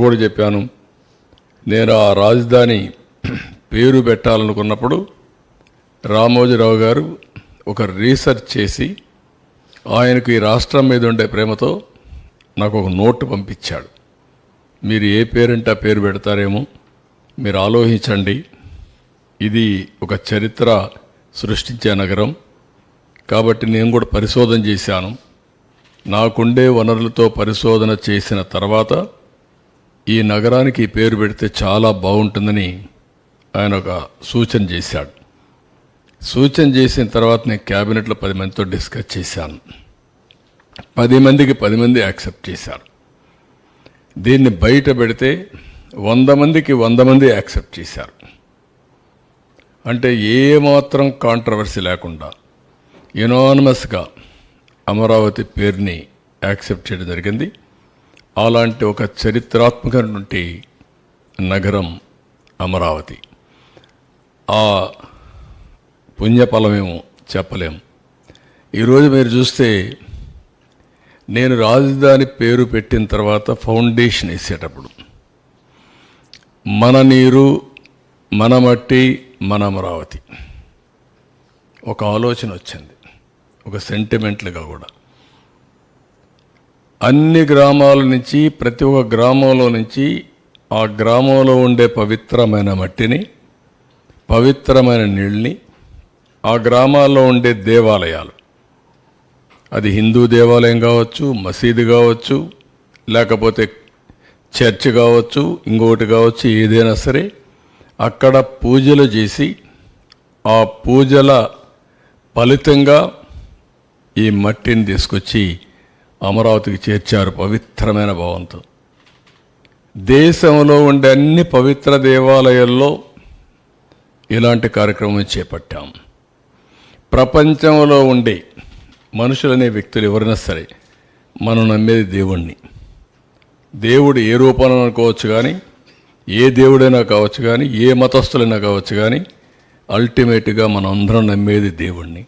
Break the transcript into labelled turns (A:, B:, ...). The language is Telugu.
A: కూడా చెప్పాను. నేను ఆ రాజధాని పేరు పెట్టాలనుకున్నప్పుడు రామోజీరావు గారు ఒక రీసెర్చ్ చేసి ఆయనకు ఈ రాష్ట్రం మీద ఉండే ప్రేమతో నాకు ఒక నోట్ పంపించాడు. మీరు ఏ పేరంటే ఆ పేరు పెడతారేమో, మీరు ఆలోచించండి. ఇది ఒక చరిత్ర సృష్టించే నగరం కాబట్టి నేను కూడా పరిశోధన చేశాను. నాకుండే వనరులతో పరిశోధన చేసిన తర్వాత ఈ నగరానికి ఈ పేరు పెడితే చాలా బాగుంటుందని ఆయన ఒక సూచన చేశాడు. సూచన చేసిన తర్వాత నేను క్యాబినెట్లో 10 మందితో డిస్కస్ చేశాను. 10 మందికి 10 మంది యాక్సెప్ట్ చేశారు. దీన్ని బయట పెడితే 100 మందికి 100 మంది యాక్సెప్ట్ చేశారు. అంటే ఏమాత్రం కాంట్రవర్సీ లేకుండా యునానిమస్గా అమరావతి పేరుని యాక్సెప్ట్ చేయడం జరిగింది. అలాంటి ఒక చరిత్రాత్మకమైనటువంటి నగరం అమరావతి. ఆ పుణ్యఫలమేమో చెప్పలేం. ఈరోజు మీరు చూస్తే నేను రాజధాని పేరు పెట్టిన తర్వాత ఫౌండేషన్ వేసేటప్పుడు మన నీరు, మన మట్టి, మన అమరావతి ఒక ఆలోచన వచ్చింది, ఒక సెంటిమెంట్లుగా కూడా. అన్ని గ్రామాల నుంచి, ప్రతి ఒక్క గ్రామంలో నుంచి ఆ గ్రామంలో ఉండే పవిత్రమైన మట్టిని, పవిత్రమైన నీళ్ళని, ఆ గ్రామాల్లో ఉండే దేవాలయాలు, అది హిందూ దేవాలయం కావచ్చు, మసీదు కావచ్చు, లేకపోతే చర్చ్ కావచ్చు, ఇంకొకటి కావచ్చు, ఏదైనా సరే అక్కడ పూజలు చేసి ఆ పూజల ఫలితంగా ఈ మట్టిని తీసుకొచ్చి అమరావతికి చేర్చారు పవిత్రమైన భావంతో. దేశంలో ఉండే అన్ని పవిత్ర దేవాలయాల్లో ఇలాంటి కార్యక్రమం చేపట్టాం. ప్రపంచంలో ఉండే మనుషులనే వ్యక్తులు ఎవరైనా సరే మనం నమ్మేది దేవుణ్ణి. దేవుడు ఏ రూపంలో అనుకోవచ్చు కానీ, ఏ దేవుడైనా కావచ్చు కానీ, ఏ మతస్థులైనా కావచ్చు కానీ, అల్టిమేట్గా మనం అందరం నమ్మేది దేవుణ్ణి.